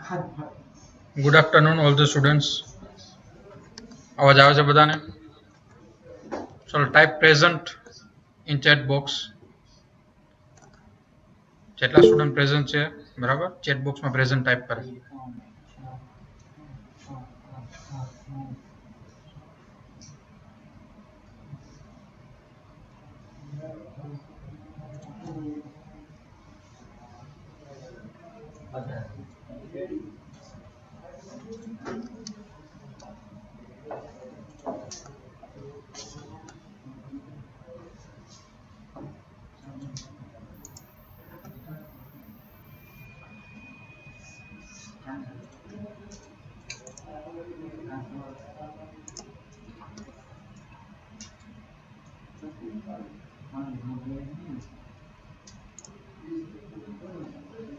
Good afternoon, all the students. અવાજ આવે છે બધાને? ચલો type present in chat box. જેટલા સ્ટુડન્ટ પ્રેઝન્ટ છે બરાબર ચેટ બોક્સમાં પ્રેઝન્ટ ટાઈપ કરે.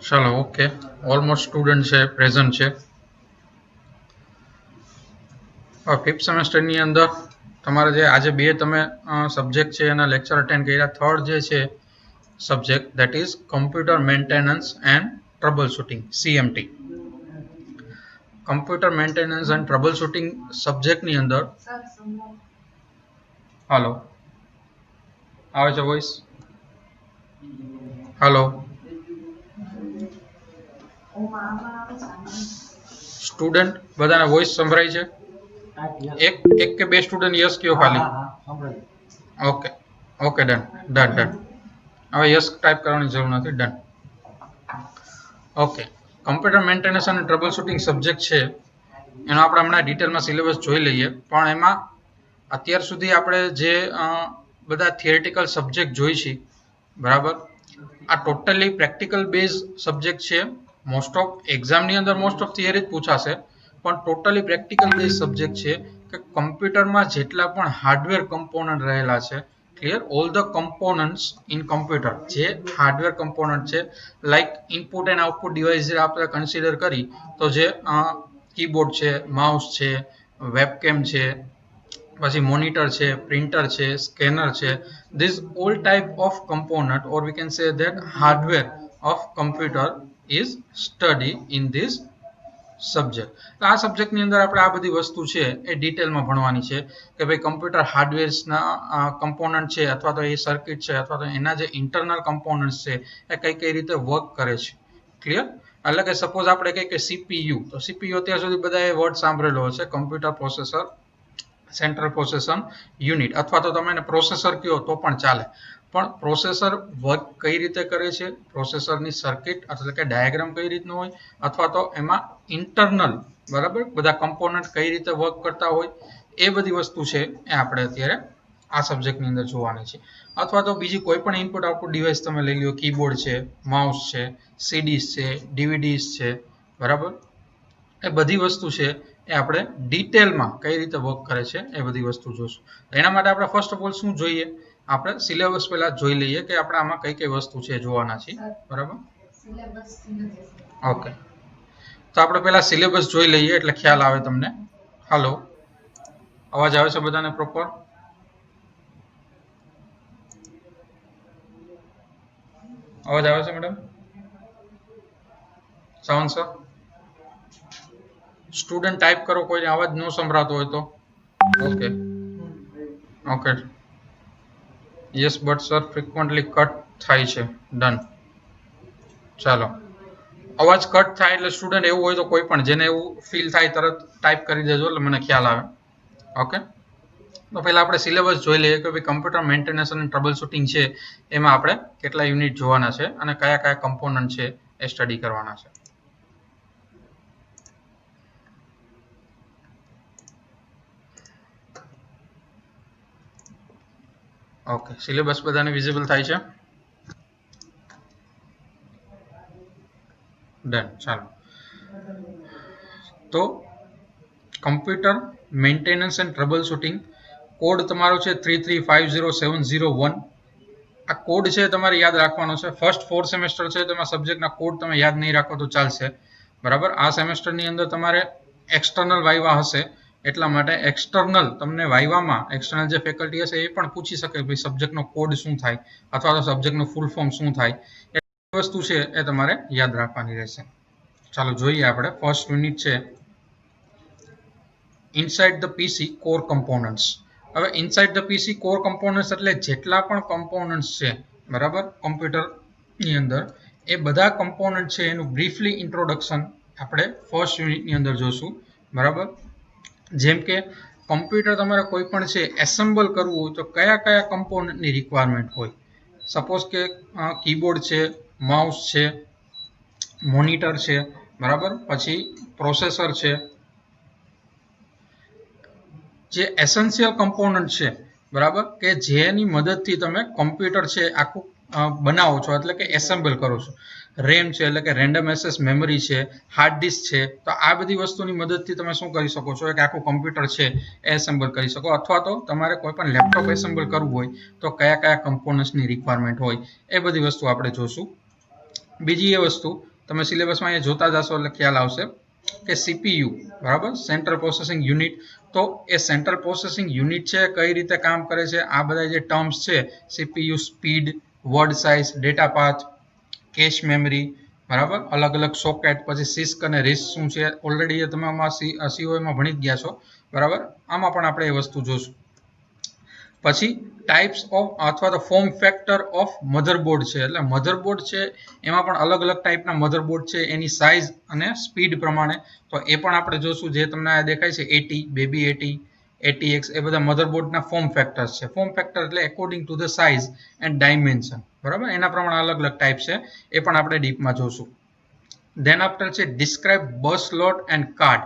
ચલો ઓકે, ઓલમોસ્ટ સ્ટુડન્ટ છે પ્રેઝન્ટ છે. ફિફ્થ સેમેસ્ટરની અંદર તમારે જે આજે બે તમે સબ્જેક્ટ છે એના લેક્ચર અટેન્ડ કર્યા. થર્ડ જે છે subject that is computer maintenance and troubleshooting CMT. Computer maintenance and troubleshooting સબ્જેક્ટની અંદર હાલો આવે છે વોઇસ? હાલો સ્ટુડન્ટ બધાના વોઇસ સંભળાય છે? એક કે બે સ્ટુડન્ટ યસ કયો ખાલી. Okay okay done done done. હવે યસ ટાઈપ કરવાની જરૂર નથી. ડન. ઓકે, કમ્પ્યુટર મેન્ટેનન્સ અને ટ્રબલ શૂટિંગ સબ્જેક્ટ છે એનો આપણે હમણાં ડિટેલમાં સિલેબસ જોઈ લઈએ. પણ એમાં અત્યાર સુધી આપણે જે બધા થિયરિટિકલ સબ્જેક્ટ જોઈ છે બરાબર, આ ટોટલી પ્રેક્ટિકલ બેઝ સબ્જેક્ટ છે. મોસ્ટ ઓફ એક્ઝામની અંદર મોસ્ટ ઓફ થિયરી જ પૂછાશે, પણ ટોટલી પ્રેક્ટિકલ બેઝ સબ્જેક્ટ છે કે કમ્પ્યુટરમાં જેટલા પણ હાર્ડવેર કમ્પોનન્ટ રહેલા છે, clear, all the components in computer, જે હાર્ડવેર કમ્પોનન્ટ છે like input and output device જે આપણે કન્સિડર કરી તો જે કીબોર્ડ છે, માઉસ છે, વેબકેમ છે, પછી મોનિટર છે, પ્રિન્ટર છે, સ્કેનર છે, this all type of component or we can say that hardware of computer is study in this subject. તો આ સબ્જેક્ટની અંદર આપણે આ બધી વસ્તુ છે એ ડિટેલમાં ભણવાની છે કે ભાઈ કમ્પ્યુટર હાર્ડવેર્સના કમ્પોનન્ટ છે અથવા તો એ સર્કિટ છે અથવા તો એના જે ઇન્ટરનલ કમ્પોનન્ટ્સ છે એ કઈ રીતે વર્ક કરે છે. ક્લિયર? એટલે કે સપોઝ આપણે કહીએ કે CPU, તો CPU અત્યાર સુધી બધાએ વર્ડ સાંભળેલો હશે, computer processor central processor unit, અથવા તો તમે એને પ્રોસેસર કહો તો પણ ચાલે. પણ પ્રોસેસર વર્ક કઈ રીતે કરે છે, પ્રોસેસરની સર્કિટ એટલે કે ડાયાગ્રામ કઈ રીતનું હોય, અથવા તો એમાં ઇન્ટરનલ બરાબર બધા કમ્પોનન્ટ કઈ રીતે વર્ક કરતા હોય, એ બધી વસ્તુ છે એ આપણે અત્યારે આ સબ્જેક્ટની અંદર જોવાની છે. અથવા તો બીજી કોઈ પણ ઇનપુટ આઉટપુટ ડિવાઇસ તમે લઈ લો, કીબોર્ડ છે, માઉસ છે, CDs છે, DVDs છે, બરાબર, એ બધી વસ્તુ છે એ આપણે ડિટેલમાં કઈ રીતે વર્ક કરે છે એ બધી વસ્તુ જોશું. એના માટે આપણે ફર્સ્ટ ઓફ ઓલ શું જોઈએ, આપણે સિલેબસ પહેલા જોઈ લઈએ કે આપણે આમાં કઈ વસ્તુ છે જોવાના છે. બરાબર, ઓકે, તો આપણે પહેલા સિલેબસ જોઈ લઈએ એટલે ખ્યાલ આવે તમને. હાલો, અવાજ આવે છે બધાને પ્રોપર? અવાજ આવે છે madam? Sawant sir, student type કરો, કોઈને અવાજ ન સંભળાતો હોય તો. Okay okay, yes but sir frequently cut થાય છે. ડન. ચાલો, અવાજ કટ થાય એટલે સ્ટુડન્ટ એવું હોય તો કોઈ પણ જેને એવું ફીલ થાય તરત ટાઈપ કરી દેજો એટલે મને ખ્યાલ આવે. ઓકે, તો પહેલા આપણે સિલેબસ જોઈ લઈએ કે ભાઈ કમ્પ્યુટર મેન્ટેનન્સ અને ટ્રબલ શૂટિંગ છે એમાં આપણે કેટલા યુનિટ જોવાના છે અને કયા કયા કમ્પોનન્ટ છે એ સ્ટડી કરવાના છે. ઓકે, સિલેબસ બધાને વિઝિબલ થાય છે? ડન. ચાલો, તો computer maintenance and trouble shooting code તમારો છે 3350701. આ કોડ છે તમારે યાદ રાખવાનો છે. ફર્સ્ટ 4 સેમેસ્ટર છે તેમાં સબ્જેક્ટના કોડ તમે યાદ નહીં રાખો તો ચાલશે, બરાબર. આ સેમેસ્ટરની અંદર તમારે એક્સટર્નલ વાઇવા હશે, એટલા માટે એક્સટર્નલ તમને વાઇવામાં એક્સટર્નલ જે ફેકલ્ટી હશે એ પણ પૂછી શકે ભાઈ સબ્જેક્ટનો કોડ શું થાય અથવા તો સબ્જેક્ટનું ફૂલ ફોર્મ શું થાય. એ વસ્તુ છે એ તમારે યાદ રાખવાની રહેશે. ચાલો જોઈએ આપણે ફર્સ્ટ યુનિટ છે inside the PC core components. હવે inside the PC core components એટલે જેટલા પણ કમ્પોનન્ટ્સ છે બરાબર કમ્પ્યુટરની અંદર એ બધા કમ્પોનન્ટ છે એનું બ્રીફલી ઇન્ટ્રોડક્શન આપણે ફર્સ્ટ યુનિટની અંદર જોશું બરાબર. જેમ કે કમ્પ્યુટર તમારે કોઈ પણ છે એસેમ્બલ કરવું હોય તો કયા કયા કમ્પોનન્ટની રિક્વાયરમેન્ટ હોય. સપોઝ કે કીબોર્ડ છે, માઉસ છે, મોનિટર છે બરાબર, પછી પ્રોસેસર છે. જે એસેન્શિયલ કમ્પોનન્ટ છે બરાબર, કે જેની મદદથી તમે કમ્પ્યુટર છે આખું બનાવો છો એટલે કે એસેમ્બલ કરો છો. રેમ છે એટલે કે રેન્ડમ એક્સેસ મેમરી છે, હાર્ડ ડિસ્ક છે. તો આ બધી વસ્તુની મદદથી તમે શું કરી શકો છો કે આખું કમ્પ્યુટર છે એ એસેમ્બલ કરી શકો. અથવા તો તમારે કોઈ પણ લેપટોપ એસેમ્બલ કરવું હોય તો કયા કયા કમ્પોનન્ટ્સની રિક્વાયરમેન્ટ હોય એ બધી વસ્તુ આપણે જોશું. બીજી એ વસ્તુ તમે સિલેબસમાં અહીંયા જોતા જશો એટલે ખ્યાલ આવશે કે સીપીયુ બરાબર, સેન્ટ્રલ પ્રોસેસિંગ યુનિટ. તો એ સેન્ટ્રલ પ્રોસેસિંગ યુનિટ છે કઈ રીતે કામ કરે છે, આ બધા જે ટર્મ્સ છે CPU, speed, word size, data path, cache memory બરાબર, અલગ અલગ સોકેટ, પછી સિસ્ક અને રિસ્ક શું છે ઓલરેડી તમે આમાં સીઓએમાં ભણી જ ગયા છો બરાબર. આમાં પણ આપણે એ વસ્તુ જોશું. પછી ટાઈપ્સ ઓફ અથવા તો ફોર્મ ફેક્ટર ઓફ મધરબોર્ડ છે, એટલે મધરબોર્ડ છે એમાં પણ અલગ અલગ ટાઈપના મધરબોર્ડ છે એની સાઇઝ અને સ્પીડ પ્રમાણે. તો એ પણ આપણે જોશું. જે તમને આ દેખાય છે 80, બેબી 80, ATX એ બધા મધરબોર્ડના ફોર્મ ફેક્ટર્સ છે. ફોર્મ ફેક્ટર એટલે according to the size and dimension બરાબર, એના પ્રમાણે અલગ અલગ ટાઈપ છે એ પણ આપણે ડીપમાં જોશું. ધેન આફ્ટર છે describe bus slot and card.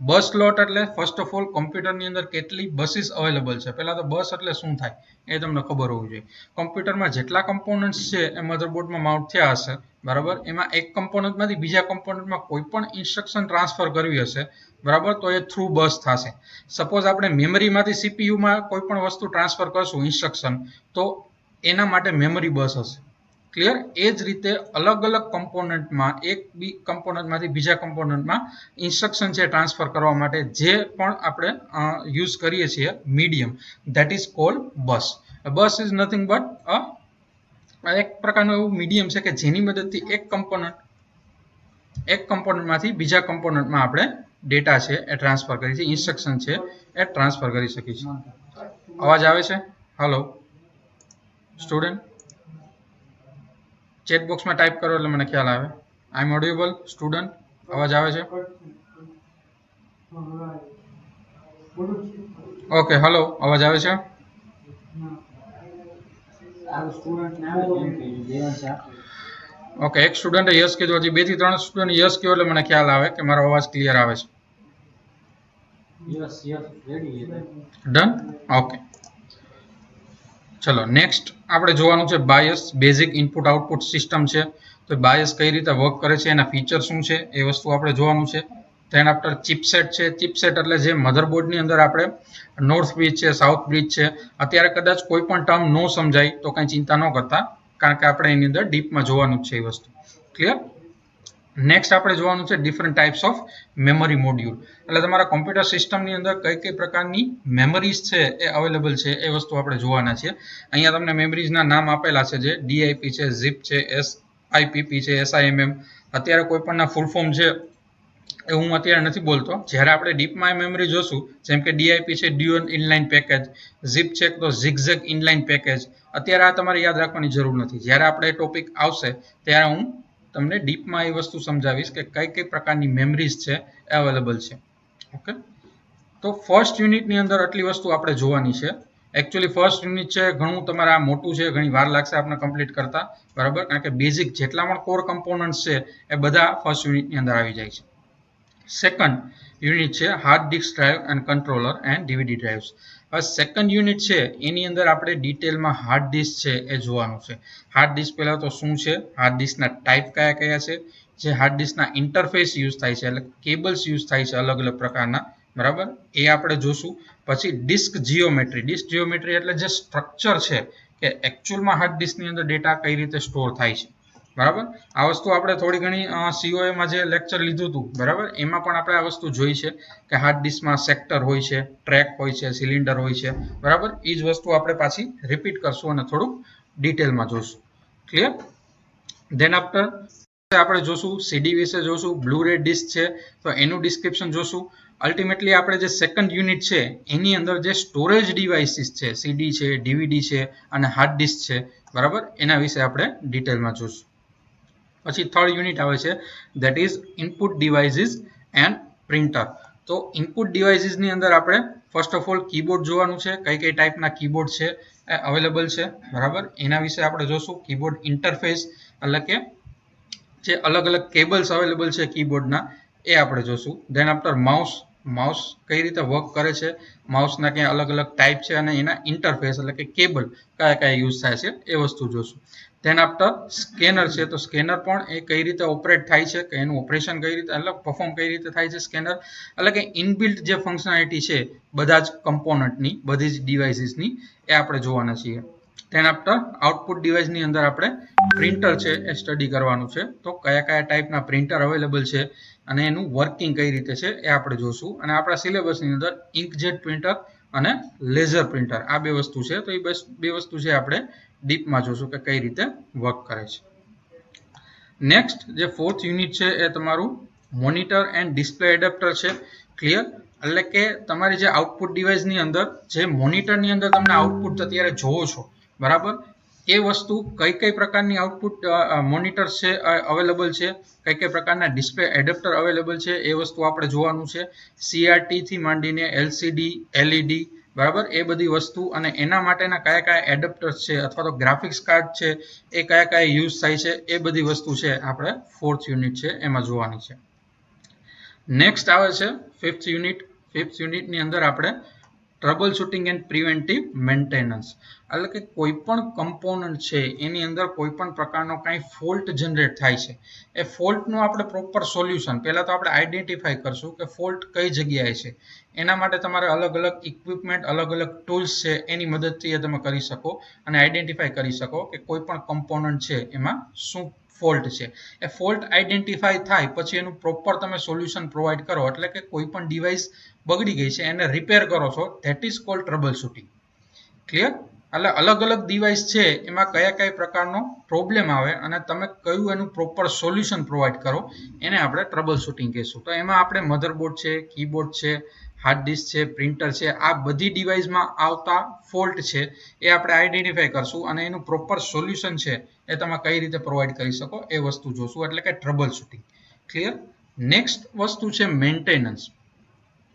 Bus slot એટલે ફર્સ્ટ ઓફ ઓલ કમ્પ્યુટરની અંદર કેટલી બસીસ અવેલેબલ છે. પહેલા તો બસ એટલે શું થાય એ તમને ખબર હોવું જોઈએ. કમ્પ્યુટરમાં જેટલા કમ્પોનન્ટ્સ છે એ મધરબોર્ડમાં માઉન્ટ થયા હશે બરાબર, એમાં એક કમ્પોનન્ટમાંથી બીજા કમ્પોનન્ટમાં કોઈ પણ ઇન્સ્ટ્રક્શન ટ્રાન્સફર કરવી હશે બરાબર, તો એ થ્રુ બસ થશે. સપોઝ આપણે મેમરીમાંથી સીપીયુમાં કોઈ પણ વસ્તુ ટ્રાન્સફર કરશું ઇન્સ્ટ્રક્શન, તો એના માટે મેમરી બસ હશે. ક્લિયર? એ જ રીતે અલગ અલગ કમ્પોનન્ટમાં એક બી કમ્પોનન્ટમાંથી બીજા કમ્પોનન્ટમાં ઇન્સ્ટ્રક્શન છે ટ્રાન્સફર કરવા માટે જે પણ આપણે યુઝ કરીએ છીએ medium, that is called bus. Bus is nothing but એક પ્રકારનું એવું મીડિયમ છે કે જેની મદદથી એક કમ્પોનન્ટમાંથી બીજા કમ્પોનન્ટમાં આપણે ડેટા છે એ ટ્રાન્સફર કરી છે, ઇન્સ્ટ્રક્શન છે એ ટ્રાન્સફર કરી શકીએ છીએ. અવાજ આવે છે? હલો સ્ટુડન્ટ, ચેટ બોક્સમાં ટાઈપ કરો એટલે મને ખ્યાલ આવે. આઈ એમ ઓડિયેબલ સ્ટુડન્ટ? અવાજ આવે છે? ઓકે હલો, અવાજ આવે છે? ઓકે, એક સ્ટુડન્ટે યસ કીધું, હજી 2 થી 3 સ્ટુડન્ટ યસ કહ્યો એટલે મને ખ્યાલ આવે કે મારો અવાજ ક્લિયર આવે છે. ડન? ઓકે ચલો નેક્સ્ટ આપણે જોવાનું છે bias, basic input output system છે. તો બાયસ કઈ રીતે વર્ક કરે છે, એના ફીચર શું છે એ વસ્તુ આપણે જોવાનું છે. ધેન આફ્ટર ચિપસેટ છે. ચિપસેટ એટલે જે મધરબોર્ડની અંદર આપણે નોર્થ બ્રિજ છે, સાઉથ બ્રિજ છે. અત્યારે કદાચ કોઈ પણ ટર્મ ન સમજાય તો કંઈ ચિંતા ન કરતા, કારણ કે આપણે એની અંદર ડીપમાં જોવાનું જ છે એ વસ્તુ. ક્લિયર? નેક્સ્ટ આપણે જોવાનું છે different types of memory module. એટલે તમારા કોમ્પ્યુટર સિસ્ટમની અંદર કઈ કઈ પ્રકારની મેમરીઝ છે એ અવેલેબલ છે એ વસ્તુ આપણે જોવાના છે. અહીંયા તમને મેમરીઝના નામ આપેલા છે, જે ડીઆઈપી છે, ઝીપ છે, SIPP છે, SIMM. અત્યારે કોઈ પણના ફૂલ ફોર્મ છે એ હું અત્યારે નથી બોલતો. જ્યારે આપણે ડીપમાં મેમરી જોશું, જેમ કે ડીઆઈપી છે ડ્યુઅલ ઇનલાઇન પેકેજ, ઝીપ છે તો ઝિગઝેગ ઇનલાઇન પેકેજ. અત્યારે આ તમારે યાદ રાખવાની જરૂર નથી. જ્યારે આપણે ટોપિક આવશે ત્યારે હું તમને ડીપમાં એ વસ્તુ સમજાવીશ કે કઈ કઈ પ્રકારની મેમરીઝ છે એ અવેલેબલ છે. ઓકે, તો ફર્સ્ટ યુનિટની અંદર આટલી વસ્તુ આપણે જોવાની છે. એકચ્યુઅલી ફર્સ્ટ યુનિટ છે ઘણું તમારે આ મોટું છે, ઘણી વાર લાગશે આપણે કમ્પ્લીટ કરતા બરાબર, કારણ કે બેઝિક જેટલા પણ કોર કમ્પોનન્ટ્સ છે એ બધા ફર્સ્ટ યુનિટની અંદર આવી જાય છે. સેકન્ડ યુનિટ છે hard disk drive and controller and DVD drives. હવે સેકન્ડ યુનિટ છે એની અંદર આપણે ડિટેલમાં હાર્ડ ડિસ્ક છે એ જોવાનું છે. હાર્ડ ડિસ્ક પહેલા તો શું છે, હાર્ડ ડિસ્કના ટાઈપ કયા કયા છે, જે હાર્ડ ડિસ્કના ઇન્ટરફેસ યુઝ થાય છે એટલે કેબલ્સ યુઝ થાય છે અલગ અલગ પ્રકારના બરાબર, એ આપણે જોશું. પછી ડિસ્ક જીઓમેટ્રી. ડિસ્ક જીઓમેટ્રી એટલે જે સ્ટ્રક્ચર છે કે એકચ્યુઅલમાં હાર્ડ ડિસ્કની અંદર ડેટા કઈ રીતે સ્ટોર થાય છે બરાબર. આ વસ્તુ આપણે થોડી ઘણી સીઓએમાં જે લેક્ચર લીધું હતું બરાબર, એમાં પણ આપણે આ વસ્તુ જોઈ છે કે હાર્ડ ડિસ્કમાં સેક્ટર હોય છે, ટ્રેક હોય છે, સિલિન્ડર હોય છે બરાબર. એ જ વસ્તુ આપણે પાછી રિપીટ કરશું અને થોડુંક ડિટેલમાં જોશું. ક્લિયર? ધેન આફ્ટર આપણે જોશું, સીડી વિશે જોશું, બ્લુ રે ડિસ્ક છે તો એનું ડિસ્ક્રિપ્શન જોશું. અલ્ટિમેટલી આપણે જે સેકન્ડ યુનિટ છે એની અંદર જે સ્ટોરેજ ડિવાઇસીસ છે, સીડી છે, ડીવીડી છે અને હાર્ડ ડિસ્ક છે, બરાબર, એના વિશે આપણે ડિટેલમાં જોશું. પછી થર્ડ યુનિટ આવે છે that is input devices and printer. તો ઇનપુટ ડિવાઇસીસની અંદર આપણે ફર્સ્ટ ઓફ ઓલ કીબોર્ડ જોવાનું છે, કઈ કઈ ટાઈપના કીબોર્ડ છે અવેલેબલ છે, બરાબર, એના વિશે આપણે જોશું. કીબોર્ડ ઇન્ટરફેસ એટલે કે જે અલગ અલગ કેબલ્સ અવેલેબલ છે કીબોર્ડના એ આપણે જોશું. ધેન આફ્ટર માઉસ કઈ રીતે વર્ક કરે છે, માઉસના ક્યાં અલગ અલગ ટાઈપ છે અને એના ઇન્ટરફેસ એટલે કે કેબલ કયા કયા યુઝ થાય છે એ વસ્તુ જોશું. ધેન આફ્ટર સ્કેનર છે, તો સ્કેનર પણ એ કઈ રીતે ઓપરેટ થાય છે, કે એનું ઓપરેશન કઈ રીતે એટલે પરફોર્મ કઈ રીતે થાય છે સ્કેનર, એટલે કે ઇનબિલ્ટ જે ફંક્શનાલિટી છે બધા જ કમ્પોનન્ટની, બધી જ ડિવાઇસીસની, એ આપણે જોવાના છીએ. ધેન આફ્ટર આઉટપુટ ડિવાઇસની અંદર આપણે પ્રિન્ટર છે એ સ્ટડી કરવાનું છે. તો કયા કયા ટાઈપના પ્રિન્ટર અવેલેબલ છે અને એનું વર્કિંગ કઈ રીતે છે એ આપણે જોશું. અને આપણા સિલેબસની અંદર ઇન્કજેટ પ્રિન્ટર અને લેઝર પ્રિન્ટર આ બે વસ્તુ છે, તો એ બે વસ્તુ છે આપણે ડીપમાં જોશું કે કઈ રીતે વર્ક કરે છે. નેક્સ્ટ જે ફોર્થ યુનિટ છે એ તમારું મોનિટર એન્ડ ડિસ્પ્લે એડેપ્ટર છે. ક્લિયર, એટલે કે તમારી જે આઉટપુટ ડિવાઇસની અંદર જે મોનિટરની અંદર તમને આઉટપુટ અત્યારે જોવો છો, બરાબર, એ વસ્તુ કઈ કઈ પ્રકારની આઉટપુટ મોનિટર છે અવેલેબલ છે, કઈ કઈ પ્રકારના ડિસ્પ્લે એડેપ્ટર અવેલેબલ છે એ વસ્તુ આપણે જોવાનું છે. સીઆરટી થી માંડીને એલસીડી, એલઈડી, બરાબર, એ બધી વસ્તુ અને એના માટેના કયા કયા એડેપ્ટર્સ છે અથવા તો ગ્રાફિક્સ કાર્ડ છે એ કયા કયા યુઝ થાય છે એ બધી વસ્તુ છે આપણે ફોર્થ યુનિટ છે એમાં જોવાની છે. નેક્સ્ટ આવે છે ફિફ્થ યુનિટ. ફિફ્થ યુનિટની અંદર આપણે trouble shooting and preventive maintenance, એટલે કે કોઈ પણ કમ્પોનન્ટ છે એની અંદર કોઈ પણ પ્રકારનો કાંઈ ફોલ્ટ જનરેટ થાય છે, એ ફોલ્ટનું આપણે પ્રોપર સોલ્યુશન પહેલાં તો આપણે આઈડેન્ટિફાઈ કરશું કે ફોલ્ટ કઈ જગ્યાએ છે. એના માટે તમારે અલગ અલગ ઇક્વિપમેન્ટ, અલગ અલગ ટૂલ્સ છે એની મદદથી તમે કરી શકો અને આઈડેન્ટિફાઈ કરી શકો કે કોઈ પણ કમ્પોનન્ટ છે એમાં શું ફોલ્ટ છે. એ ફોલ્ટ આઈડેન્ટિફાઈ થાય પછી એનું પ્રોપર તમે સોલ્યુશન પ્રોવાઈડ કરો, એટલે કે કોઈ પણ ડિવાઇસ બગડી ગઈ છે એને રિપેર કરો છો, that is called trouble shooting. Clear, એટલે અલગ અલગ ડિવાઇસ છે એમાં કયા કયા પ્રકારનો પ્રોબ્લેમ આવે અને તમે કયું એનું પ્રોપર સોલ્યુશન પ્રોવાઈડ કરો એને આપણે ટ્રબલ શૂટિંગ કહીશું. તો એમાં આપણે મધરબોર્ડ છે, કીબોર્ડ છે, હાર્ડ ડિસ્ક છે, પ્રિન્ટર છે, આ બધી ડિવાઇસમાં આવતા ફોલ્ટ છે એ આપણે આઈડેન્ટિફાઈ કરશું અને એનું પ્રોપર સોલ્યુશન છે એ તમે કઈ રીતે પ્રોવાઈડ કરી શકો એ વસ્તુ જોશું, એટલે કે ટ્રબલ શૂટિંગ. ક્લિયર. નેક્સ્ટ વસ્તુ છે મેન્ટેનન્સ.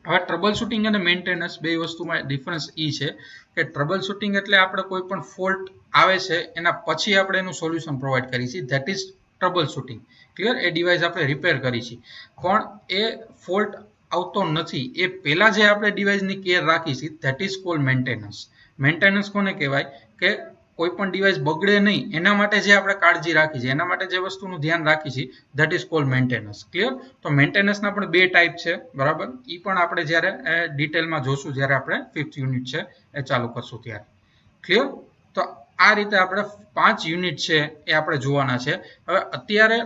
હવે ટ્રબલ શૂટિંગ અને મેન્ટેનન્સ બે વસ્તુમાં ડિફરન્સ એ છે કે ટ્રબલ શૂટિંગ એટલે આપણે કોઈ પણ ફોલ્ટ આવે છે એના પછી આપણે એનું સોલ્યુશન પ્રોવાઈડ કરીએ છીએ, that is trouble shooting. Clear, A device આપણે રિપેર કરી છે પણ એ ફોલ્ટ આવતો નથી એ પહેલા જે આપણે ડિવાઇસની કેર રાખી છે that is called maintenance. Maintenance કોને કહેવાય કે કોઈ પણ ડિવાઇસ બગડે નહીં એના માટે જે આપણે કાળજી રાખી છે, એના માટે જે વસ્તુનું ધ્યાન રાખી છે that is called maintenance. Clear, તો મેન્ટેનન્સના પણ બે ટાઈપ છે, બરાબર, એ પણ આપણે જ્યારે ડિટેલમાં જોશું જ્યારે આપણે ફિફ્થ યુનિટ છે એ ચાલુ કરશું ત્યારે. ક્લિયર, તો આ રીતે આપણે 5 યુનિટ છે એ આપણે જોવાના છે. હવે અત્યારે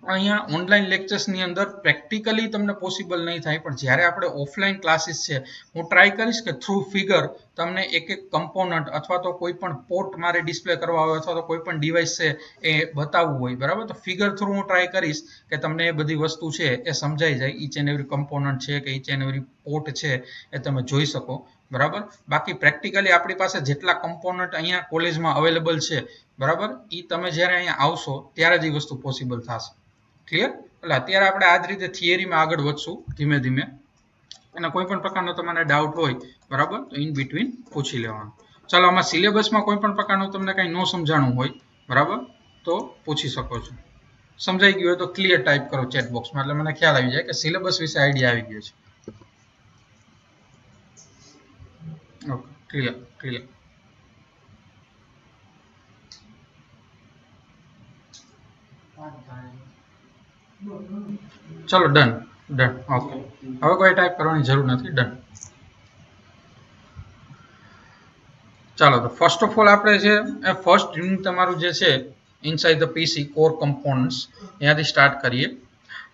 અહીંયા ઓનલાઈન લેક્ચર્સની અંદર પ્રેક્ટિકલી તમને પોસિબલ નહીં થાય, પણ જ્યારે આપણે ઓફલાઈન ક્લાસીસ છે હું ટ્રાય કરીશ કે થ્રુ ફિગર તમને એક એક કમ્પોનન્ટ અથવા તો કોઈ પણ પોર્ટ મારે ડિસ્પ્લે કરવા હોય અથવા તો કોઈ પણ ડિવાઇસ છે એ બતાવવું હોય, બરાબર, તો ફિગર થ્રુ હું ટ્રાય કરીશ કે તમને એ બધી વસ્તુ છે એ સમજાઈ જાય, ઈચ એન્ડ એવરી કમ્પોનન્ટ છે કે ઈચ એન્ડ એવરી પોર્ટ છે એ તમે જોઈ શકો, બરાબર. બાકી પ્રેક્ટિકલી આપણી પાસે જેટલા કમ્પોનન્ટ અહીંયા કોલેજમાં અવેલેબલ છે, બરાબર, એ તમે જ્યારે અહીંયા આવશો ત્યારે જ એ વસ્તુ પોસિબલ થશે. ક્લિયર, એટલે અત્યારે આપણે આ જ રીતે થિયરીમાં આગળ વધશું ધીમે ધીમે, અને કોઈ પણ પ્રકારનો તમારે ડાઉટ હોય, બરાબર, તો ઇન બિટવીન પૂછી લેવાનું. ચાલો, આમાં સિલેબસમાં કોઈ પણ પ્રકારનું તમને કંઈ ન સમજાણું હોય, બરાબર, તો પૂછી શકો છો. સમજાઈ ગયું હોય તો ક્લિયર ટાઈપ કરો ચેટ બોક્સમાં, એટલે મને ખ્યાલ આવી જાય કે સિલેબસ વિશે આઈડિયા આવી ગયો છે. Okay, clear clear. ચલો, ડન ડન. ઓકે, હવે કોઈ ટાઈપ કરવાની જરૂર નથી, ડન. ચાલો, તો ફર્સ્ટ ઓફ ઓલ આપણે છે એ ફર્સ્ટ યુનિટ તમારું જે છે inside the PC core components ત્યાંથી સ્ટાર્ટ કરીએ.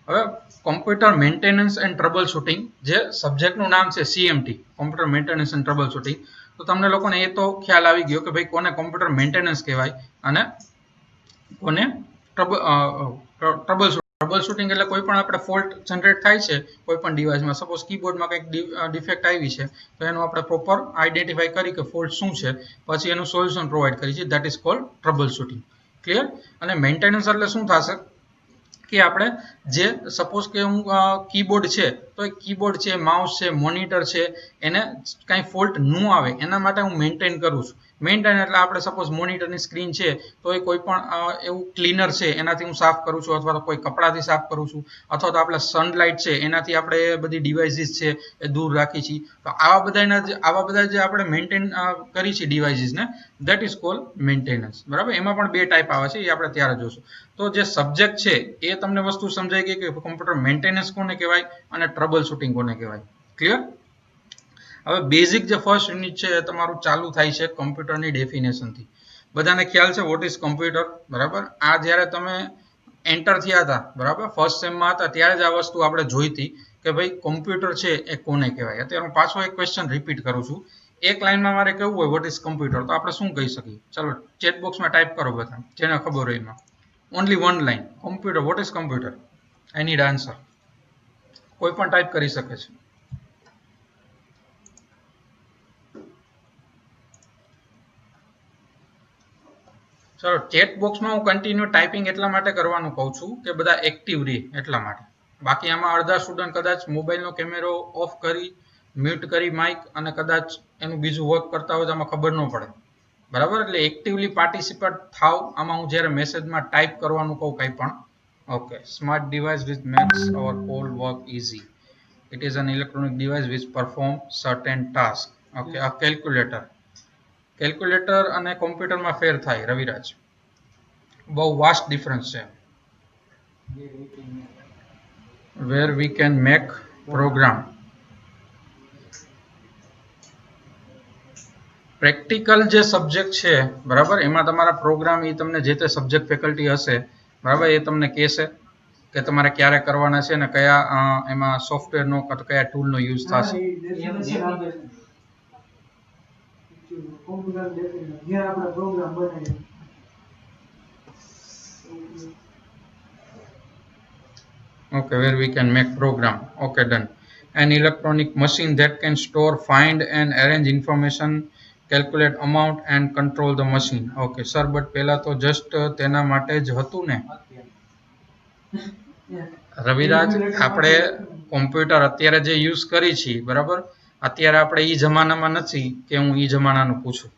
હવે computer maintenance and troubleshooting, જે સબ્જેક્ટનું નામ છે CMT, computer maintenance and troubleshooting, તો તમને લોકોને એ તો ખ્યાલ આવી ગયો કે ભાઈ કોને કોમ્પ્યુટર મેન્ટેનન્સ કહેવાય અને કોને ટ્રબલ શૂટિંગ એટલે કોઈ પણ આપણે ફોલ્ટ જનરેટ થાય છે કોઈ પણ ડિવાઇસમાં, સપોઝ કીબોર્ડમાં કંઈક ડિફેક્ટ આવી છે તો એનું આપણે પ્રોપર આઈડેન્ટિફાઈ કરી કે ફોલ્ટ શું છે, પછી એનું સોલ્યુશન પ્રોવાઈડ કરી છે, that is called trouble shooting. Clear? અને મેન્ટેનન્સ એટલે શું થશે કે આપણે જે સપોઝ કે હું કીબોર્ડ છે તો એ કીબોર્ડ છે, માઉસ છે, મોનિટર છે, એને કાંઈ ફોલ્ટ ન આવે એના માટે હું મેન્ટેન કરું છું. મેન્ટેન એટલે આપણે સપોઝ મોનિટરની સ્ક્રીન છે તો એ કોઈ પણ એવું ક્લીનર છે એનાથી હું સાફ કરું છું, અથવા તો કોઈ કપડાથી સાફ કરું છું, અથવા તો આપણે સનલાઇટ છે એનાથી આપણે બધી ડિવાઇસીસ છે એ દૂર રાખી છીએ. તો આવા બધા જે આપણે મેન્ટેન કરી છે ડિવાઇસીસને, દેટ ઇઝ કોલ્ડ મેન્ટેનન્સ. બરાબર? એમાં પણ બે ટાઈપ આવે છે, એ આપણે ત્યારે જોશું. તો જે સબ્જેક્ટ છે એ તમને વસ્તુ સમજાઈ ગઈ કે કોમ્પ્યુટર મેન્ટેનન્સ કોને કહેવાય અને ટ્રબલ શૂટિંગ કોને કહેવાય. ક્લિયર? હવે બેઝિક જે ફર્સ્ટ યુનિટ છે એ તમારું ચાલુ થાય છે કોમ્પ્યુટરની ડેફિનેશનથી. બધાને ખ્યાલ છે વોટ ઇઝ કોમ્પ્યુટર? બરાબર? આ જ્યારે તમે એન્ટર થયા હતા, બરાબર, ફર્સ્ટ સેમમાં હતા ત્યારે જ આ વસ્તુ આપણે જોઈ હતી કે ભાઈ કોમ્પ્યુટર છે એ કોને કહેવાય. અત્યારે હું પાછો એક ક્વેશ્ચન રિપીટ કરું છું. એક લાઈનમાં મારે કહેવું હોય વોટ ઇઝ કોમ્પ્યુટર તો આપણે શું કહી શકીએ? ચાલો ચેટ બોક્સમાં ટાઈપ કરો બધા જેને ખબર હોય એમાં. Only one line, computer, what is computer? I need answer. કોઈ પણ ટાઈપ કરી શકે છે. ચલો ચેટ બોક્સમાં હું કન્ટિન્યુ ટાઈપિંગ એટલા માટે કરવાનું કહું છું કે બધા એક્ટિવ રહે એટલા માટે. બાકી આમાં અડધા સ્ટુડન્ટ કદાચ મોબાઈલનો કેમેરો ઓફ કરી, મ્યુટ કરી માઇક અને કદાચ એનું બીજું વર્ક કરતા હોય તો આમાં ખબર ન પડે. બરાબર? એટલે એક્ટિવલી પાર્ટિસિપેટ થાવ આમાં. હું જ્યારે મેસેજમાં ટાઈપ કરવાનું કહું કંઈ પણ. Okay, smart device which makes our all work easy. It is an electronic device which perform certain task. Okay, આ કેલ્ક્યુલેટર. કેલ્ક્યુલેટર અને કોમ્પ્યુટરમાં ફેર થાય રવિરાજ, બહુ વાસ્ટ ડિફરન્સ છે. Where we can make program. Practical જે સબ્જેક્ટ છે, બરાબર, એમાં તમારા પ્રોગ્રામ એ તમને જે તે સબ્જેક્ટ ફેકલ્ટી હશે, બરાબર, એ તમને કહેશે કે તમારે ક્યારે કરવાના છે અને કયા એમાં સોફ્ટવેરનો કયા ટૂલનો યુઝ થશે. Okay, where we can make program. Okay, done. An electronic machine that can store, find and arrange information, calculate amount and control the machine. Okay, sir, but પહેલા તો just તેના માટે જ હતું ને રવિરાજ. આપણે કોમ્પ્યુટર અત્યારે જે યુઝ કરી છીએ, બરાબર, અત્યારે આપણે એ જમાનામાં નથી કે હું એ જમાનાનું પૂછું.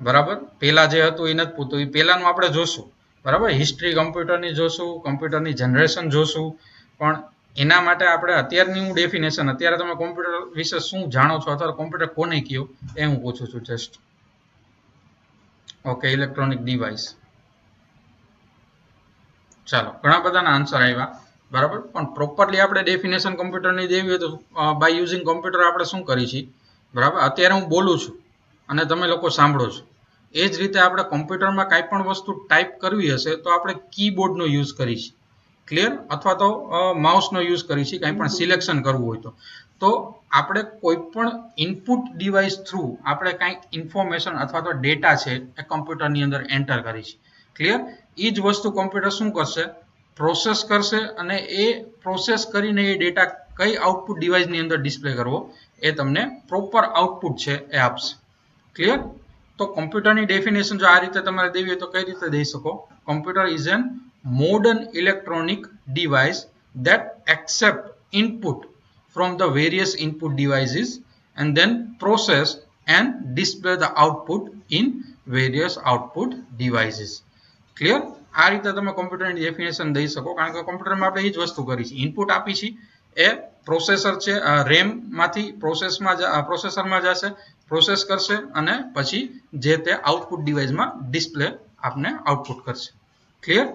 બરાબર? પહેલા જે હતું એ નથી પૂછતું, એ પહેલાનું આપણે જોશું. બરાબર? હિસ્ટ્રી કમ્પ્યુટરની જોશું, કમ્પ્યુટરની જનરેશન જોશું, પણ એના માટે આપણે અત્યારની હું ડેફિનેશન, અત્યારે તમે કોમ્પ્યુટર વિશે શું જાણો છો અથવા કોમ્પ્યુટર કોને કહ્યું એ હું પૂછું છું જસ્ટ. Okay, electronic device. ચાલો, ઘણા બધાના આન્સર આવ્યા, બરાબર, પણ પ્રોપરલી આપણે ડેફિનેશન કમ્પ્યુટરની દેવી હોય તો બાય યુઝિંગ કોમ્પ્યુટર આપણે શું કરી છીએ? બરાબર? અત્યારે હું બોલું છું અને તમે લોકો સાંભળો છો. એ જ રીતે આપણે કોમ્પ્યુટરમાં કાંઈ પણ વસ્તુ ટાઈપ કરવી હશે તો આપણે કીબોર્ડનો યુઝ કરીએ છીએ. ક્લિયર? અથવા તો માઉસનો યુઝ કરીએ છીએ કાંઈ પણ સિલેક્શન કરવું હોય તો આપણે કોઈ પણ ઇનપુટ ડિવાઇસ થ્રુ આપણે કાંઈક ઇન્ફોર્મેશન અથવા તો ડેટા છે એ કમ્પ્યુટરની અંદર એન્ટર કરીએ છીએ. ક્લિયર? એ જ વસ્તુ કોમ્પ્યુટર શું કરશે? પ્રોસેસ કરશે અને એ પ્રોસેસ કરીને એ ડેટા કઈ આઉટપુટ ડિવાઇસની અંદર ડિસ્પ્લે કરવો એ તમને પ્રોપર આઉટપુટ છે એ આપશે. ક્લિયર? તો કોમ્પ્યુટરની ડેફિનેશન જો આ રીતે તમારે દેવી હોય તો કઈ રીતે દઈ શકો? Computer is an modern electronic device that accept input from the various input devices and then process and display the output in various output devices. Clear? આ રીતે તમે કોમ્પ્યુટરની ડેફિનેશન દઈ શકો, કારણ કે કોમ્પ્યુટરમાં આપણે એ જ વસ્તુ કરી છે. ઇનપુટ આપી છે, એ પ્રોસેસર છે, રેમમાંથી પ્રોસેસરમાં જશે, પ્રોસેસ કરશે અને પછી જે તે આઉટપુટ ડિવાઇસમાં ડિસ્પ્લે આપને આઉટપુટ કરશે. ક્લિયર?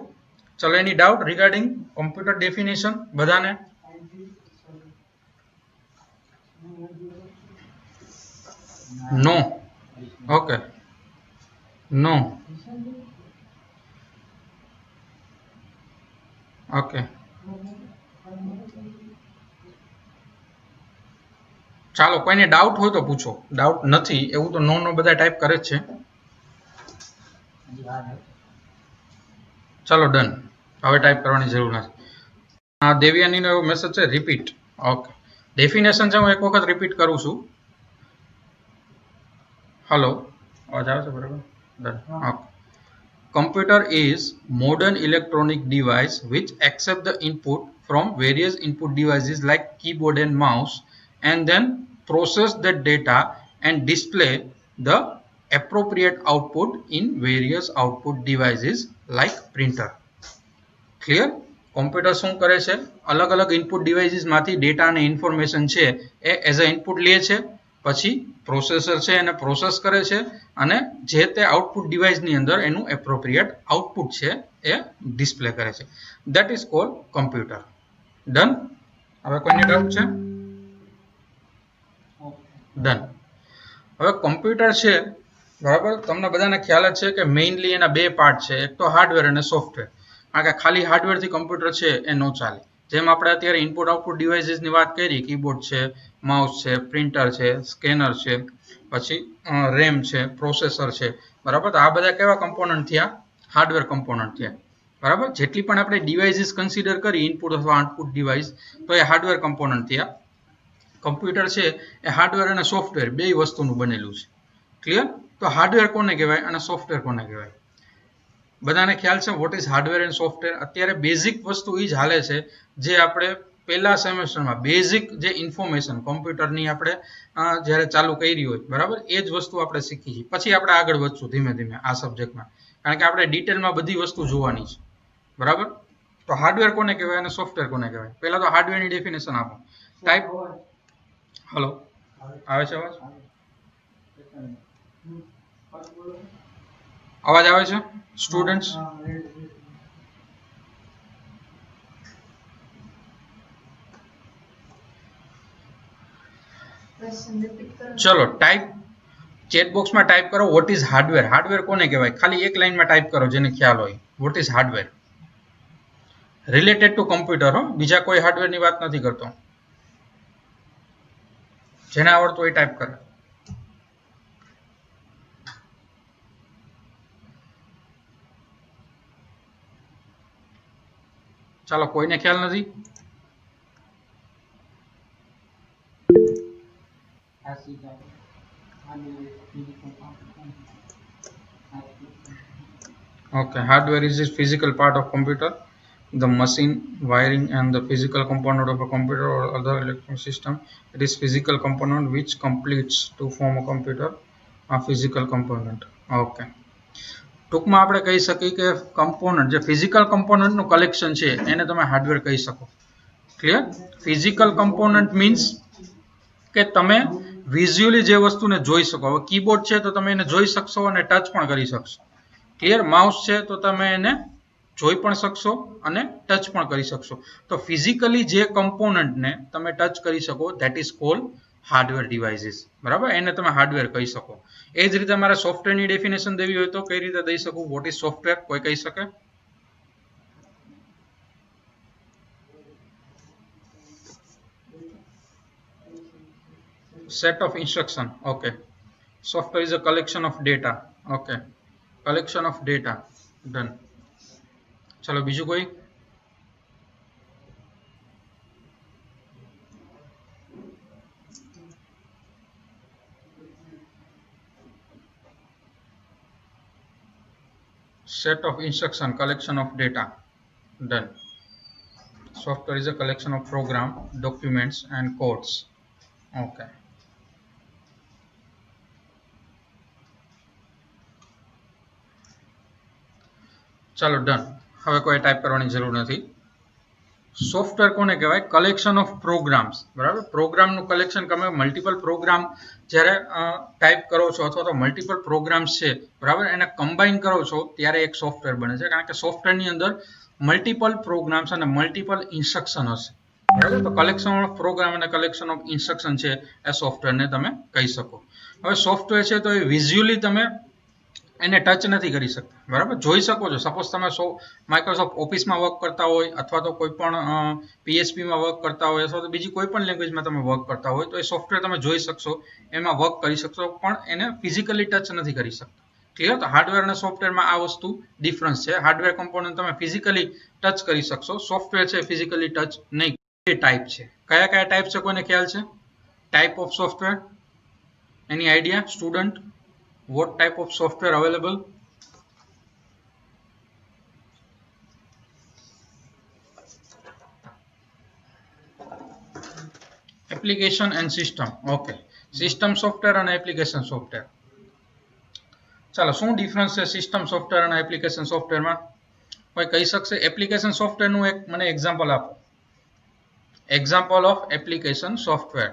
ચલો, એની ડાઉટ રિગાર્ડિંગ કોમ્પ્યુટર ડેફિનેશન બધાને? નો. ઓકે, નો. ઓકે, ચાલો, કોઈને ડાઉટ હોય તો પૂછો. ડાઉટ નથી એવું તો નો બધા ટાઈપ કરે જ છે. ચાલો, ડન. હવે ટાઈપ કરવાની જરૂર નથી. દેવ્યાનીનો એવો મેસેજ છે રિપીટ. ઓકે, ડેફિનેશન છે હું એક વખત રિપીટ કરું છું. હલો, અવાજ આવે છે બરાબર? Okay. Computer is modern electronic device which accept the input from various input devices like keyboard and mouse and then process that data and display the appropriate output in various output devices like printer. Clear? Computer શું કરે છે? અલગ અલગ input ડિવાઇસીસમાંથી data અને information છે એ as a input લે છે, પછી પ્રોસેસર છે એને પ્રોસેસ કરે છે અને જે તે આઉટપુટ ડિવાઇસની અંદર એનું એપ્રોપ્રિએટ આઉટપુટ છે એ ડિસ્પ્લે કરે છે. That is called computer. Done? હવે કોઈને ડાઉટ છે? ડન. હવે કોમ્પ્યુટર છે બરાબર, તમને બધાને ખ્યાલ જ છે કે મેઇનલી એના બે પાર્ટ છે, એક તો હાર્ડવેર અને સોફ્ટવેર. કારણ કે ખાલી હાર્ડવેરથી કમ્પ્યુટર છે એ ન ચાલે. જેમ આપણે અત્યારે ઇનપુટ આઉટપુટ ડિવાઇસીસની વાત કરી, કીબોર્ડ છે, માઉસ છે, પ્રિન્ટર છે, સ્કેનર છે, પછી રેમ છે, પ્રોસેસર છે, બરાબર. તો આ બધા કેવા કમ્પોનન્ટ થયા? હાર્ડવેર કમ્પોનન્ટ થયા, બરાબર. જેટલી પણ આપણે ડિવાઇસીસ કન્સિડર કરી ઇનપુટ અથવા આઉટપુટ ડિવાઇસ, તો એ હાર્ડવેર કમ્પોનન્ટ થયા. કમ્પ્યુટર છે એ હાર્ડવેર અને સોફ્ટવેર બે વસ્તુનું બનેલું છે. ક્લિયર? તો હાર્ડવેર કોને કહેવાય અને સોફ્ટવેર કોને કહેવાય? બધાને ખ્યાલ છે what is hardware and software? અત્યારે બેઝિક વસ્તુ એ જ હાલે છે જે આપણે પહેલા સેમેસ્ટરમાં બેઝિક જે ઇન્ફોર્મેશન કોમ્પ્યુટરની આપણે જ્યારે ચાલુ કરી હોય, બરાબર, એ જ વસ્તુ આપણે શીખી છીએ. પછી આપણે આગળ વધશું ધીમે ધીમે આ સબ્જેક્ટમાં, કારણ કે આપણે ડિટેલમાં બધી વસ્તુ જોવાની છે, બરાબર. તો હાર્ડવેર કોને કહેવાય અને સોફ્ટવેર કોને કહેવાય? પહેલા તો હાર્ડવેરની ડેફિનેશન આપો. ટાઈપ. હલો, આવે છે અવાજ? અવાજ આવે છે સ્ટુડન્ટ્સ? ચલો ટાઈપ, ચેટ બોક્સમાં ટાઈપ કરો વોટ ઇઝ હાર્ડવેર. હાર્ડવેર કોને કહેવાય? ખાલી એક લાઈનમાં ટાઈપ કરો જેને ખ્યાલ હોય. What is hardware related to computer, હો, બીજા કોઈ હાર્ડવેરની વાત નથી કરતો. જેને આવડતું હોય ટાઈપ કરે. ચાલો, કોઈને ખ્યાલ નથી? Okay, hardware is the physical part of computer, the machine, wiring and the physical component of a computer or other electronic system. It is physical component which completes to form a computer, a physical component. Okay. ટૂંકમાં આપણે કહી શકીએ કે component, જે physical કમ્પોનન્ટનું collection છે એને તમે hardware કહી શકો. ક્લિયર? ફિઝિકલ કમ્પોનન્ટ મીન્સ કે તમે વિઝ્યુઅલી જે વસ્તુને જોઈ શકો. હવે કીબોર્ડ છે તો તમે એને જોઈ શકશો અને ટચ પણ કરી શકશો. ક્લિયર? માઉસ છે તો તમે એને જોઈ પણ શકશો અને ટચ પણ કરી શકશો. તો ફિઝિકલી જે કમ્પોનન્ટને તમે ટચ કરી શકો, that is called hardware devices, બરાબર. એને તમે હાર્ડવેર કહી શકો. એ જ રીતે મારે સોફ્ટવેરની ડેફિનેશન દેવી હોય તો કઈ રીતે દઈ શકું? What is software? કોઈ કહી શકે? Set of instruction. Okay. Software is a collection of data. Okay. Collection of data. Done. ચલો બીજું કોઈ? Set of instruction, collection of data. Done. Software is a collection of program, documents and codes. Okay. ચાલો done. હવે કોઈ type કરવાની જરૂર નથી. Software કોને કહેવાય? કલેક્શન ઓફ પ્રોગ્રામ્સ, બરાબર. પ્રોગ્રામનું કલેક્શન, તમે મલ્ટિપલ પ્રોગ્રામ જ્યારે ટાઈપ કરો છો અથવા તો મલ્ટિપલ પ્રોગ્રામ્સ છે, બરાબર, એને કમ્બાઈન કરો છો ત્યારે એક સોફ્ટવેર બને છે. કારણ કે સોફ્ટવેરની અંદર મલ્ટિપલ પ્રોગ્રામ્સ અને મલ્ટિપલ ઇન્સ્ટ્રક્શન હશે, બરાબર. તો કલેક્શન ઓફ પ્રોગ્રામ અને કલેક્શન ઓફ ઇન્સ્ટ્રક્શન છે એ સોફ્ટવેરને તમે કહી શકો. હવે સોફ્ટવેર છે તો એ વિઝ્યુઅલી તમે એને ટચ નથી કરી શકતા, બરાબર. જોઈ શકો છો. સપોઝ તમે માઇક્રોસોફ્ટ ઓફિસમાં વર્ક કરતા હોય અથવા તો કોઈ પણ પીએચપીમાં વર્ક કરતા હોય અથવા તો બીજી કોઈ પણ લેંગ્વેજમાં તમે વર્ક કરતા હોય તો એ સોફ્ટવેર તમે જોઈ શકશો, એમાં વર્ક કરી શકશો, પણ એને ફિઝિકલી ટચ નથી કરી શકતા. ક્લિયર? તો હાર્ડવેર અને સોફ્ટવેરમાં આ વસ્તુ ડિફરન્સ છે. હાર્ડવેર કમ્પોનન્ટ તમે ફિઝિકલી ટચ કરી શકશો, સોફ્ટવેર છે ફિઝિકલી ટચ નહીં. એ ટાઈપ છે. કયા કયા ટાઈપ છે કોઈને ખ્યાલ છે? Type of software, any idea student? What type of software available? Application and system. Okay, system software અને એપ્લિકેશન સોફ્ટવેર. ચાલો, શું ડિફરન્સ છે સિસ્ટમ સોફ્ટવેર અને એપ્લિકેશન સોફ્ટવેરમાં? કોઈ કહી શકશે? એપ્લિકેશન સોફ્ટવેરનું એક મને એક્ઝામ્પલ આપો. Example of application software.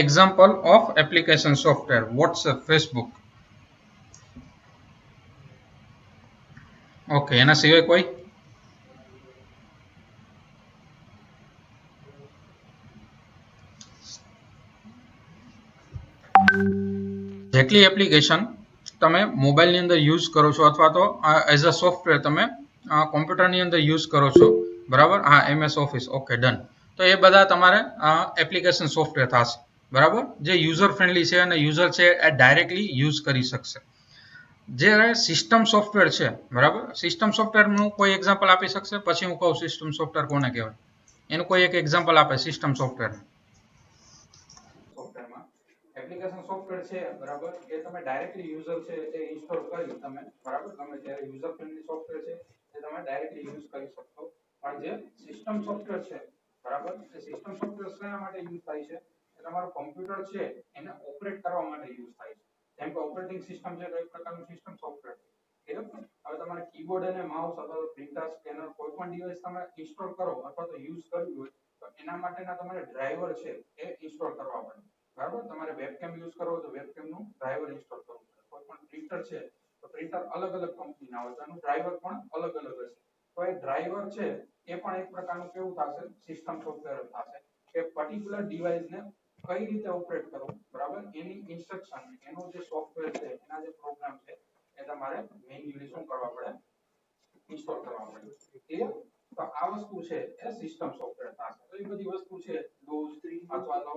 Example of application software. WhatsApp, Facebook. Okay, એના સિવાય કોઈ? જેટલી એપ્લિકેશન તમે મોબાઈલની અંદર યુઝ કરો છો અથવા તો એઝ અ સોફ્ટવેર તમે કોમ્પ્યુટરની અંદર યુઝ કરો છો, બરાબર? હા, MS ઓફિસ. Okay, done. તો એ બધા તમારે એપ્લિકેશન સોફ્ટવેર થશે, બરાબર? જે યુઝર ફ્રેન્ડલી છે અને યુઝર છે એ ડાયરેક્ટલી યુઝ કરી શકશે. જે સિસ્ટમ સોફ્ટવેર છે, બરાબર? સિસ્ટમ સોફ્ટવેરનું કોઈ એક્ઝામ્પલ આપી શકશે? પછી હું કહું સિસ્ટમ સોફ્ટવેર કોને કહેવાય. એનું કોઈ એક એક્ઝામ્પલ આપે સિસ્ટમ સોફ્ટવેર. સોફ્ટવેરમાં એપ્લિકેશન સોફ્ટવેર છે, બરાબર? એ તમે ડાયરેક્ટલી યુઝર છે એ ઇન્સ્ટોલ કરી તમે, બરાબર? તમે જ્યારે યુઝર ફ્રેન્ડલી સોફ્ટવેર છે એ તમે ડાયરેક્ટલી યુઝ કરી શકશો. પણ જે સિસ્ટમ સોફ્ટવેર છે, બરાબર? એ સિસ્ટમ સોફ્ટવેર શા માટે યુઝ થાય છે? એ તમારું કોમ્પ્યુટર છે એને ઓપરેટ કરવા માટે યુઝ થાય છે. જેમ કે ઓપરેટિંગ સિસ્ટમ છે તો એક પ્રકારનું સિસ્ટમ સોફ્ટવેર છે. હવે તમારે કીબોર્ડ અને માઉસ અથવા તો પ્રિન્ટર, સ્કેનર કોઈ પણ ડિવાઇસ તમે ઇન્સ્ટોલ કરો અથવા તો યુઝ કરવું હોય તો એના માટેના તમારે ડ્રાઈવર છે એ ઇન્સ્ટોલ કરવા પડે, બરાબર? તમારે વેબકેમ યુઝ કરવો તો વેબકેમનું ડ્રાઈવર ઇન્સ્ટોલ કરવું પડે. કોઈ પણ પ્રિન્ટર છે તો પ્રિન્ટર અલગ અલગ કંપનીના હોય તો એનું ડ્રાઈવર પણ અલગ અલગ હશે. તો એ ડ્રાઈવર છે એ પણ એક પ્રકારનું કેવું થશે? સિસ્ટમ સોફ્ટવેર થશે કે પર્ટિક્યુલર ડિવાઇસને કઈ રીતે ઓપરેટ કરવું, બરાબર? એની ઇન્સ્ટ્રક્શન, એનું જે સોફ્ટવેર છે, એના જે પ્રોગ્રામ છે એ તમારે મેન્યુઅલી શું કરવા પડે? ઇન્સ્ટોલ કરવા પડે. ક્લિયર? તો આ વસ્તુ છે એ સિસ્ટમ સોફ્ટવેર થશે. તો એ બધી વસ્તુ છે ડોઝ અથવા તો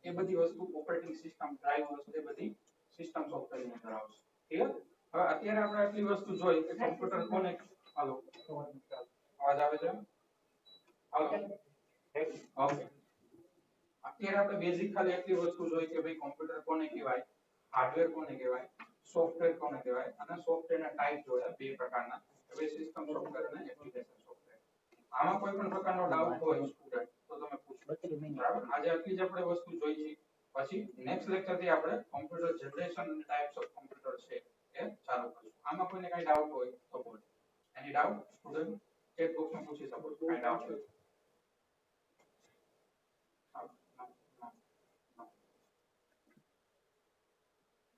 એ બધી વસ્તુ ઓપરેટિંગ સિસ્ટમ, ડ્રાઈવર્સ, એ બધી સિસ્ટમ સોફ્ટવેર ની અંદર આવશે. ક્લિયર? હવે અત્યારે આપણે આટલી વસ્તુ જોઈ કે કોમ્પ્યુટર કોને, હાલો અવાજ આવે છે? હાલો, ઓકે. અત્યારે આપણે બેઝિક ખાલી એટલી વસ્તુ જોઈ કે ભાઈ કોમ્પ્યુટર કોને કહેવાય, હાર્ડવેર કોને કહેવાય, સોફ્ટવેર કોને કહેવાય, અને સોફ્ટવેરના ટાઈપ જોયા બે પ્રકારના, હવે સિસ્ટમ સોફ્ટવેર અને એપ્લિકેશન સોફ્ટવેર. આમાં કોઈ પણ પ્રકારનો ડાઉટ હોય સ્ટુડન્ટ તો તમે પૂછો, બરાબર? આજે આટલી જ આપણે વસ્તુ જોઈ છે. પછી નેક્સ્ટ લેક્ચરથી આપણે કોમ્પ્યુટર જનરેશન અને ટાઈપ્સ ઓફ કોમ્પ્યુટર છે એ ચાલુ કરીશું. આમાં કોઈને કઈ ડાઉટ હોય તો બોલો. એની ડાઉટ સ્ટુડન્ટ ચેટ બોક્સમાં પૂછી શકો છો. કઈ ડાઉટ હોય